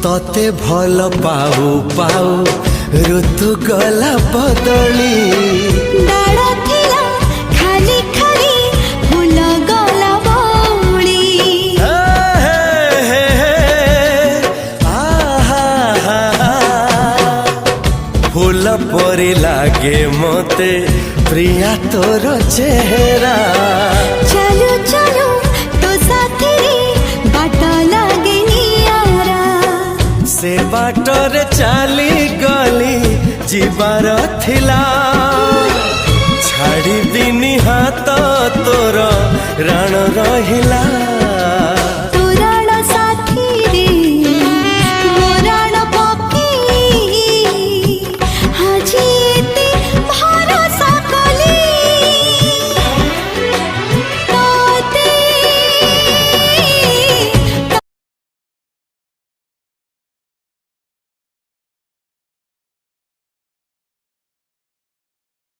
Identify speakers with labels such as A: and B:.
A: तते भल पाऊ पाऊ ऋतु गला बदली
B: डाळ थिला खाली खाली फूल गला बौली
A: फूल परी लागे मते प्रिया तोर चेहरा
B: चलो चलो तो साथी बाट लागे नियारा
A: से बाटरे चली गली जीवार थिला छाड़ी दिनी हाथ तोर राण रहिला।